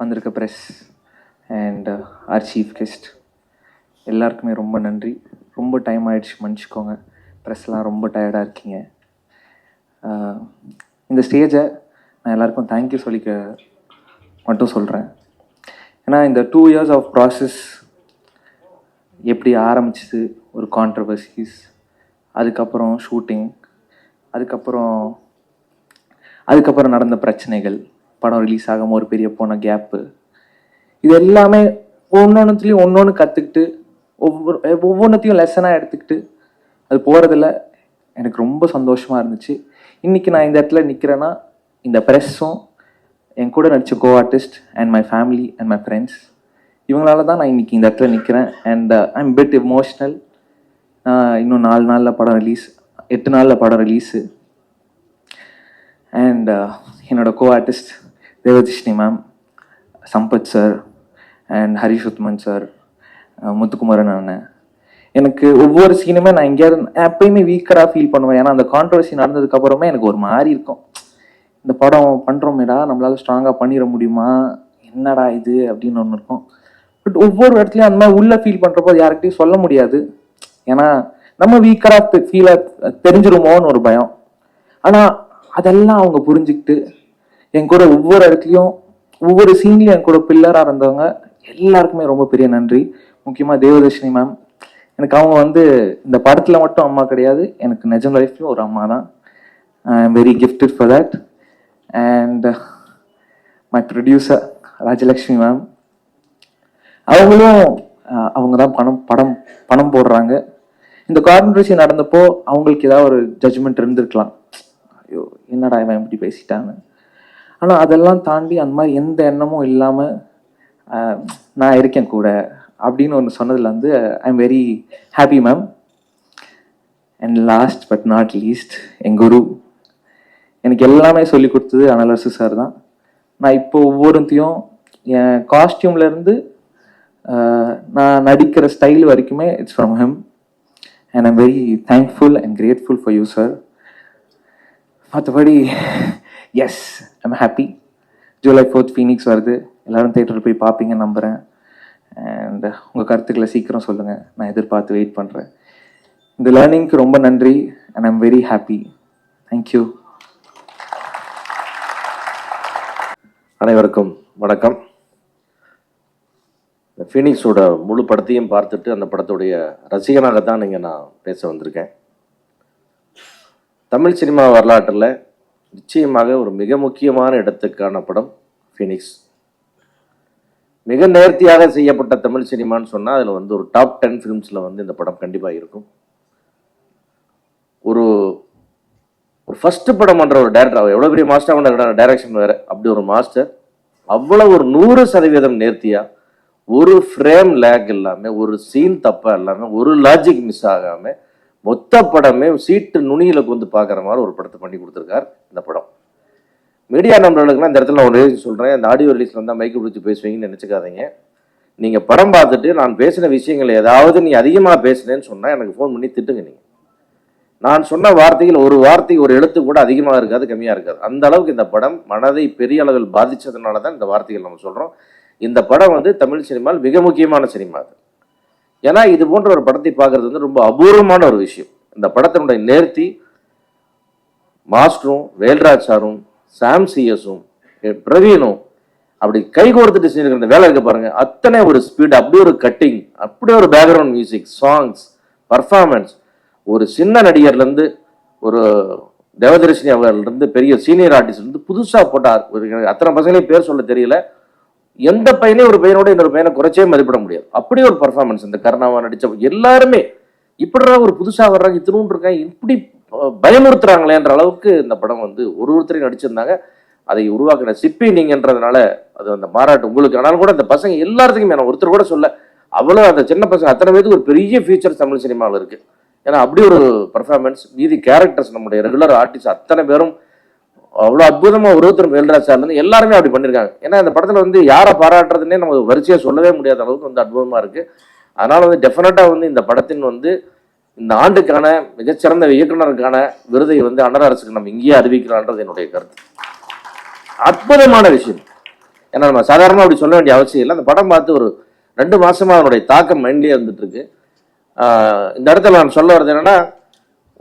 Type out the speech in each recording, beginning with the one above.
வந்திருக்க press and our chief guest எல்லாருக்குமே ரொம்ப நன்றி. ரொம்ப டைம் ஆகிடுச்சு, மன்னிச்சிக்கோங்க. ப்ரெஸ்லாம் ரொம்ப டயர்டாக இருக்கீங்க. இந்த ஸ்டேஜை நான் எல்லாருக்கும் தேங்க்யூ சொல்லிக்க மட்டும் சொல்கிறேன். ஏன்னா இந்த 2 years ஆஃப் ப்ராசஸ் எப்படி ஆரம்பிச்சிது, ஒரு கான்ட்ரவர்சிஸ், அதுக்கப்புறம் ஷூட்டிங், அதுக்கப்புறம் நடந்த பிரச்சனைகள், படம் ரிலீஸ் ஆகாமல் ஒரு பெரிய போன கேப்பு, இது எல்லாமே ஒவ்வொன்றுத்துலேயும் ஒன்று கற்றுக்கிட்டு ஒவ்வொன்றத்தையும் லெசனாக எடுத்துக்கிட்டு அது போகிறதுல எனக்கு ரொம்ப சந்தோஷமாக இருந்துச்சு. இன்றைக்கி நான் இந்த இடத்துல நிற்கிறேன்னா இந்த ப்ரெஸ்ஸும் என் கூட நடித்த co artist and my family and my friends இவங்களால தான் நான் இன்றைக்கி இந்த இடத்துல நிற்கிறேன். And I am bit emotional. இன்னும் 8 நாளில் படம் ரிலீஸு. அண்ட் என்னோட co artist Devadarshini ma'am, Sampath sir and Harish Uthaman sir, Muthukumaran அண்ணன். எனக்கு ஒவ்வொரு சீனுமே நான் எங்கேயாவது எப்பயுமே வீக்கராக ஃபீல் பண்ணுவேன். ஏன்னா அந்த கான்ட்ரவர்சி நடந்ததுக்கப்புறமே எனக்கு ஒரு மாதிரி இருக்கும், இந்த படம் பண்ணுறோமேடா நம்மளால ஸ்ட்ராங்காக பண்ணிட முடியுமா, என்னடா இது அப்படின்னு ஒன்று இருக்கும். பட் ஒவ்வொரு இடத்துலையும் அந்த மாதிரி உள்ளே ஃபீல் பண்ணுறப்போ அது யார்கிட்டையும் சொல்ல முடியாது. ஏன்னா நம்ம வீக்கராக தெரிஞ்சிருமோன்னு ஒரு பயம். ஆனால் அதெல்லாம் அவங்க புரிஞ்சுக்கிட்டு என் கூட ஒவ்வொரு இடத்துலையும் ஒவ்வொரு சீன்லையும் என் கூட பில்லராக இருந்தவங்க எல்லாருக்குமே ரொம்ப பெரிய நன்றி. முக்கியமாக தேவதர்ஷினி மேம். எனக்கு அவங்க இந்த படத்தில் மட்டும் அம்மா கிடையாது, எனக்கு நிஜம் லைஃப்லையும் ஒரு அம்மா தான். ஐ am very gifted for that. And my producer Rajalakshmi ma'am, அவங்க தான் பணம் போடுறாங்க. இந்த கான்ட்ரவர்சி நடந்தப்போ அவங்களுக்கு ஏதாவது ஒரு ஜட்ஜ்மெண்ட் இருந்திருக்கலாம், ஐயோ என்னடா இவன் இப்படி பேசிட்டாங்க. ஆனால் அதெல்லாம் தாண்டி அந்த மாதிரி எந்த எண்ணமும் இல்லாமல் நான் இருக்கேன் கூட அப்படின்னு ஒன்று சொன்னதில் I am very happy ma'am. And last but not least, என் குரு எனக்கு எல்லாமே சொல்லி கொடுத்தது அனலரசு சார் தான். நான் இப்போ ஒவ்வொருத்தையும் என் காஸ்டியூம்லேருந்து நான் நடிக்கிற ஸ்டைல் வரைக்குமே it's from him. And I'm very thankful and grateful for you sir. மற்றபடி yes I'm happy. July 4th Phoenix வருது, எல்லோரும் தேட்டரில் போய் பார்ப்பீங்கன்னு நம்புகிறேன். அண்ட் உங்கள் கருத்துக்களை சீக்கிரம் சொல்லுங்கள், நான் எதிர்பார்த்து வெயிட் பண்ணுறேன். இந்த லேர்னிங்க்கு ரொம்ப நன்றி and I'm very happy. Thank you. அனைவருக்கும் வணக்கம். இந்த ஃபீனிக்ஸோட முழு படத்தையும் பார்த்துட்டு அந்த படத்துடைய ரசிகனாகத்தான் இங்கே நான் பேச வந்திருக்கேன். தமிழ் சினிமா வரலாற்றில் நிச்சயமாக ஒரு மிக முக்கியமான இடத்துக்கான படம் ஃபீனிக்ஸ். மிக நேர்த்தியாக செய்யப்பட்ட தமிழ் சினிமான்னு சொன்னால் அதில் ஒரு டாப் 10 ஃபிலிம்ஸில் இந்த படம் கண்டிப்பாக இருக்கும். ஒரு ஃபஸ்ட்டு படம் பண்ணுற ஒரு டேரக்டர், அவர் எவ்வளோ பெரிய மாஸ்டர் பண்ண டைரக்ஷன் வேறு, அப்படி ஒரு மாஸ்டர் அவ்வளோ ஒரு 100% நேர்த்தியாக, ஒரு ஃப்ரேம் லேக் இல்லாமல், ஒரு சீன் தப்பாக இல்லாமல், ஒரு லாஜிக் மிஸ் ஆகாமல் மொத்த படமே சீட்டு நுனியில் பார்க்குற மாதிரி ஒரு படத்தை பண்ணி கொடுத்துருக்கார் இந்த படம். மீடியா நம்பர்களுக்குலாம் இந்த இடத்துல நான் ஒரு சொல்கிறேன், இந்த ஆடியோ ரிலீஸில் வந்தால் மைக்கு பிடிச்சி பேசுவீங்கன்னு நினச்சிக்காதீங்க. நீங்கள் படம் பார்த்துட்டு நான் பேசின விஷயங்கள் ஏதாவது நீ அதிகமாக பேசுனேன்னு சொன்னால் எனக்கு ஃபோன் பண்ணி திட்டுங்க. நீங்கள் நான் சொன்ன வார்த்தைகள் ஒரு வார்த்தை ஒரு எழுத்து கூட அதிகமாக இருக்காது, கம்மியாக இருக்காது. அந்த அளவுக்கு இந்த படம் மனதை பெரிய அளவில் பாதித்ததுனால தான் இந்த வார்த்தைகள் நம்ம சொல்கிறோம். இந்த படம் தமிழ் சினிமாவில் மிக முக்கியமான சினிமா அது. ஏன்னா இது போன்ற ஒரு படத்தை பார்க்கறது ரொம்ப அபூர்வமான ஒரு விஷயம். இந்த படத்தினுடைய நேர்த்தி மாஸ்டரும் வேல்ராஜ் சாரும் சாம் சிஎஸும் பிரவீனும் அப்படி கை கோர்த்துட்டு செஞ்சிருக்கிற இந்த வேலை இருக்க பாருங்க. அத்தனை ஒரு ஸ்பீட், அப்படி ஒரு கட்டிங், அப்படியே ஒரு பேக்ரவுண்ட் மியூசிக், சாங்ஸ், பர்ஃபார்மன்ஸ், ஒரு சின்ன நடிகர்லேருந்து ஒரு தேவதர்ஷினி அவர்லேருந்து பெரிய சீனியர் ஆர்டிஸ்ட்லேருந்து புதுசாக போட்டார். அத்தனை பசங்களையும் பேர் சொல்ல தெரியல. எந்த பையனையும் ஒரு பையனோட இன்னொரு பையனை குறைச்சே மதிப்பிட முடியாது. அப்படியே ஒரு பர்ஃபார்மன்ஸ். இந்த கருணாவா நடித்த எல்லாருமே இப்படிதான் ஒரு புதுசாக வர்றாங்க, இத்தினூன் இருக்காங்க, இப்படி பயமுறுத்துறாங்களேன்ற அளவுக்கு இந்த படம் ஒருத்தரையும் நடிச்சிருந்தாங்க. அதை உருவாக்கின சிப்பி நீங்கன்றதுனால அது அந்த மாறாட்டு உங்களுக்கு. ஆனாலும் கூட அந்த பசங்க எல்லாத்துக்குமே நான் ஒருத்தர் கூட சொல்ல, அவ்வளோ அந்த சின்ன பசங்க அத்தனை பேருக்கு ஒரு பெரிய ஃபீச்சர் தமிழ் சினிமாவில் இருக்குது. ஏன்னா அப்படி ஒரு பர்ஃபார்மன்ஸ். மீதி கேரக்டர்ஸ் நம்முடைய ரெகுலர் ஆர்டிஸ்ட் அத்தனை பேரும் அவ்வளோ அற்புதமாக ஒருத்தர் வேல்ராஜ் சார்லேருந்து எல்லாருமே அப்படி பண்ணியிருக்காங்க. ஏன்னா இந்த படத்தில் யாரை பாராட்டுறதுன்னே நம்ம வரிசையாக சொல்லவே முடியாத அளவுக்கு அற்புதமாக இருக்குது. அதனால் டெஃபினட்டாக இந்த படத்தின் இந்த ஆண்டுக்கான மிகச்சிறந்த இயக்குனருக்கான விருதை அனல் அரசுக்கு நம்ம இங்கேயே அறிவிக்கலான்றது என்னுடைய கருத்து. அற்புதமான விஷயம். ஏன்னா நம்ம சாதாரணமாக அப்படி சொல்ல வேண்டிய அவசியம் இல்லை. அந்த படம் பார்த்து ஒரு 2 மாசமா அதனுடைய தாக்கம் மைண்ட்லேயே இருந்துட்டு இருக்கு. இந்த இடத்துல நான் சொல்ல வர்றது என்னன்னா,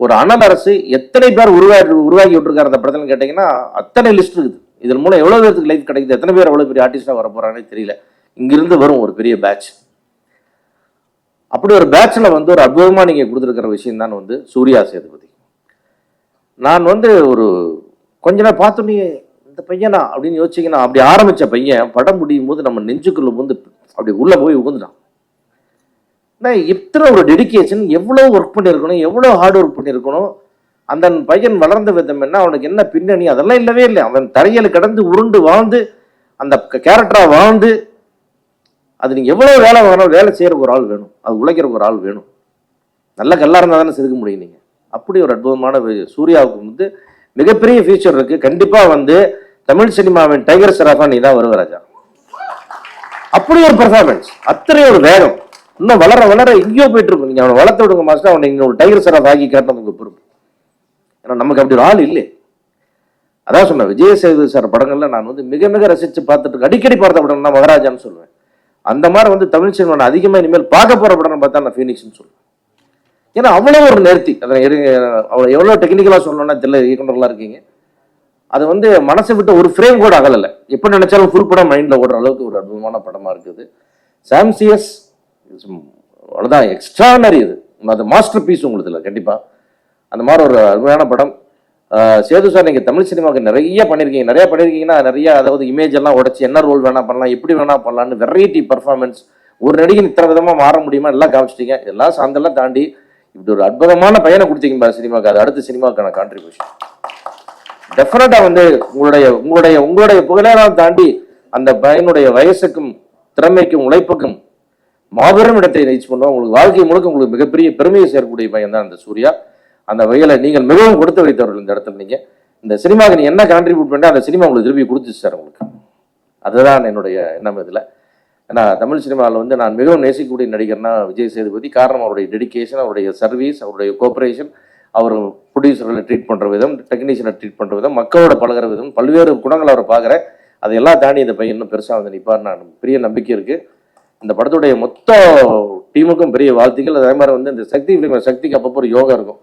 ஒரு அனல் அரசு எத்தனை பேர் உருவாக்கி விட்டுருக்காரு அந்த படத்துல கேட்டீங்கன்னா அத்தனை லிஸ்ட் இருக்குது. இதன் மூலம் எவ்வளவு பேருக்கு லைஃப் கிடைக்குது, எத்தனை பேர் எவ்வளவு பெரிய ஆர்டிஸ்டா வர போறாங்கன்னு தெரியல. இங்கிருந்து வரும் ஒரு பெரிய பேட்ச். அப்படி ஒரு பேட்ச்ல வந்து ஒரு அற்புதமா நீங்க கொடுத்துருக்கிற விஷயம் தான் வந்து சூர்யா சேதுபதி. நான் வந்து ஒரு கொஞ்ச நேரம் பார்த்தோன்னே இந்த பையனா அப்படின்னு யோசிச்சிங்கன்னா, அப்படி ஆரம்பிச்ச பையன் படம் முடியும் போது நம்ம நெஞ்சுக்குள்ள வந்து அப்படி உள்ள போய் உகுந்துட்டான். இத்தனை ஒரு டெடிக்கேஷன், எவ்வளவு ஒர்க் பண்ணியிருக்கணும், எவ்வளவு ஹார்ட் ஒர்க் பண்ணியிருக்கணும். அந்த பையன் வளர்ந்த விதம் என்ன, அவனுக்கு என்ன பின்னணி, அதெல்லாம் இல்லவே இல்லை. அவன் தரையில் கடந்து உருண்டு வாழ்ந்து அந்த கேரக்டரா வாழ்ந்து, அது நீங்க எவ்வளவு வேலை வேணும், வேலை செய்யறக்கு ஒரு ஆள் வேணும், அது உழைக்கிறக்கு ஒரு ஆள் வேணும். நல்ல கல்லா இருந்தா தானே செதுக்க முடியும் நீங்க. அப்படி ஒரு அற்புதமான சூர்யாவுக்கு வந்து மிகப்பெரிய ஃபியூச்சர் இருக்கு. கண்டிப்பா வந்து தமிழ் சினிமாவின் டைகர் சராஃபா நீ தான் வருவ ராஜா. அப்படி ஒரு பெர்ஃபார்மன்ஸ், அத்தனை ஒரு வேகம், இன்னும் வளர வளர எங்கேயோ போயிட்டு இருக்கும். நீங்க அவனை வளர்த்து விடுங்க மாஸ்டர், அவனை இங்க ஒரு டைகர் சராஃப் ஆக்கி காட்டணும் உங்க பொறுப்பு. ஏன்னா நமக்கு அப்படி ஒரு ஆள் இல்லை. அதான் சொன்னேன், விஜய் சேதுபதி சார் படங்கள்ல நான் வந்து மிக மிக ரசிச்சு பார்த்துட்டு அடிக்கடி பார்த்த படம் தான் மகாராஜான்னு சொல்லுவேன். அந்த மாதிரி வந்து தமிழ் சினிமா அதிகமா இனிமேல் பார்க்க போற படம் பார்த்தா நான் ஃபீனிக்ஸ்னு சொல்லுவேன். ஏன்னா அவ்வளவு ஒரு நேர்த்தி. அதை அவ்வளோ எவ்வளோ டெக்னிக்கலா சொல்லணும்னா தெரியல, இயக்குனர்களா இருக்கீங்க. அது வந்து மனசை விட்டு ஒரு ஃப்ரேம் கூட அகலலை. எப்போ நினைச்சாலும் ஃபுல் படம் மைண்ட்ல ஓடுற அளவுக்கு ஒரு அற்புதமான படமா இருக்குது. சாம்சியஸ் அவ்வளோதான், எக்ஸ்ட்ரானரி. அது மாஸ்டர் பீஸ் உங்களுக்கு இல்லை கண்டிப்பா. அந்த மாதிரி ஒரு அருமையான படம். சேது சார் நீங்க தமிழ் சினிமாவுக்கு நிறைய பண்ணிருக்கீங்கன்னா நிறைய, அதாவது இமேஜ் எல்லாம் உடைச்சு என்ன ரோல் வேணா பண்ணலாம், எப்படி வேணா பண்ணலாம்னு வெரைட்டி பர்ஃபார்மன்ஸ், ஒரு நடிகன் இத்தனை விதமா மாற முடியுமா எல்லாம் காமிச்சிட்டீங்க. எல்லாம் சார்ந்தெல்லாம் தாண்டி இப்படி ஒரு அற்புதமான பையனை கொடுத்தீங்க சினிமாவுக்கு. அது அடுத்த சினிமாவுக்கான கான்ட்ரிபியூஷன் டெஃபினட்டா வந்து உங்களுடைய புகழெல்லாம் தாண்டி அந்த பையனுடைய வயசுக்கும் திறமைக்கும் உழைப்புக்கும் மாபெரும் இடத்தை ரீச் பண்ணுவோம். உங்களுக்கு வாழ்க்கை முழுக்க உங்களுக்கு மிகப்பெரிய பெருமையை சேர்க்கக்கூடிய பையன் தான் அந்த சூர்யா. அந்த வகையில நீங்கள் மிகவும் கொடுத்து வைத்தவர்கள் இந்த இடத்துல. நீங்க இந்த சினிமாவுக்கு நீ என்ன கான்ட்ரிபியூட் பண்ணா அந்த சினிமா உங்களுக்கு திருப்பி கொடுத்துச்சு சார் உங்களுக்கு. அதுதான் என்னுடைய எண்ணம் இதுல. ஏன்னா தமிழ் சினிமாவில் வந்து நான் மிகவும் நேசிக்கக்கூடிய நடிகர்னா விஜய் சேதுபதி. காரணம் அவருடைய டெடிக்கேஷன், அவருடைய சர்வீஸ், அவருடைய கோஆபரேஷன், அவர் ப்ரொடியூசர்களை ட்ரீட் பண்ற விதம், டெக்னீஷியனை ட்ரீட் பண்ற விதம், மக்களோட பழகிற விதம், பல்வேறு குணங்களை அவர் பார்க்குறேன். அதையெல்லாம் தாண்டி இந்த பையன் இன்னும் பெருசாக வந்து நிற்பார். நான் பெரிய நம்பிக்கை இருக்கு. இந்த படத்துடைய மொத்த டீமுக்கும் பெரிய வாழ்த்துக்கள். அதே மாதிரி வந்து இந்த சக்திக்கு அப்பப்போ ஒரு யோகா இருக்கும்.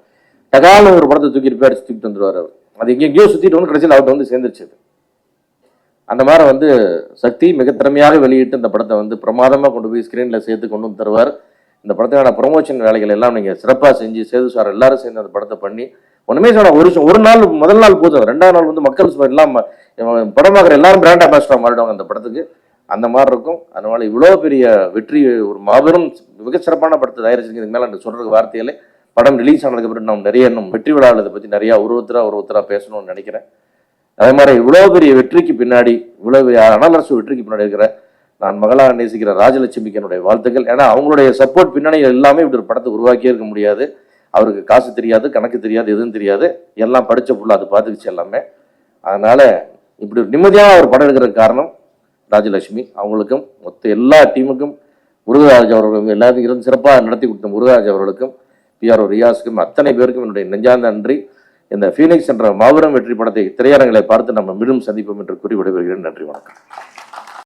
டகால ஒரு படத்தை தூக்கிட்டு போய் அடிச்சு தூக்கிட்டு வந்துருவார் அவர். அது எங்கேயோ சுத்திட்டு வந்து கடைசியில் அவர்கிட்ட வந்து சேர்ந்துருச்சு. அந்த மாதிரி வந்து சக்தி மிக திறமையாக வெளியிட்டு இந்த படத்தை வந்து பிரமாதமாக கொண்டு போய் ஸ்கிரீன்ல சேர்த்து கொண்டு வந்து தருவார். இந்த படத்துக்கான ப்ரொமோஷன் வேலைகள் எல்லாம் நீங்க சிறப்பாக செஞ்சு சேது சார் எல்லாரும் சேர்ந்து அந்த படத்தை பண்ணி ஒண்ணுமே சொன்ன ஒரு நாள் முதல் நாள் போதும், 2ஆம் நாள் வந்து மக்கள் எல்லாம் படம் பார்க்குற எல்லாரும் பிராண்ட் அம்பாசிடர் மாறிடுவாங்க அந்த படத்துக்கு. அந்த மாதிரி இருக்கும். அதனால இவ்வளோ பெரிய வெற்றி, ஒரு மாபெரும் மிக சிறப்பான படத்தை தயாரிச்சிருக்கு. இதுக்கு மேலே அந்த சொல்றதுக்கு வார்த்தையிலே படம் ரிலீஸ் ஆனதுக்கு அப்புறம் நம்ம நிறைய இன்னும் வெற்றி விழாவில் இதை பற்றி நிறைய ஒருத்தரா பேசணும்னு நினைக்கிறேன். அதே மாதிரி இவ்வளோ பெரிய வெற்றிக்கு பின்னாடி, இவ்வளோ பெரிய அனலரசு வெற்றிக்கு பின்னாடி இருக்கிற நான் மகளாக நேசிக்கிற ராஜலட்சுமிக்கு என்னுடைய வாழ்த்துக்கள். ஏன்னா அவங்களுடைய சப்போர்ட் பின்னணி எல்லாமே இப்படி ஒரு படத்தை உருவாக்கியே இருக்க முடியாது. அவருக்கு காசு தெரியாது, கணக்கு தெரியாது, எதுவும் தெரியாது, எல்லாம் படிச்ச ஃபுல்லாக அது பார்த்துக்கிச்சு எல்லாமே. அதனால இப்படி ஒரு நிம்மதியாக ஒரு படம் எடுக்கிறதுக்கு காரணம் ராஜலட்சுமி. அவங்களுக்கும் மொத்த எல்லா டீமுக்கும், முருகராஜ் அவர்களுக்கும் எல்லாத்தையும் இருந்து சிறப்பாக நடத்தி கொடுத்த முருகராஜ் அவர்களுக்கும், பிஆர்ஓ ரியாஸுக்கும், அத்தனை பேருக்கும் என்னுடைய நெஞ்சார்ந்த நன்றி. இந்த ஃபீனிக்ஸ் என்ற மாபெரும் வெற்றி படத்தை திரையரங்களை பார்த்து நம்ம மீண்டும் சந்திப்போம் என்று கூறி விடைபெறுகிறேன். நன்றி, வணக்கம்.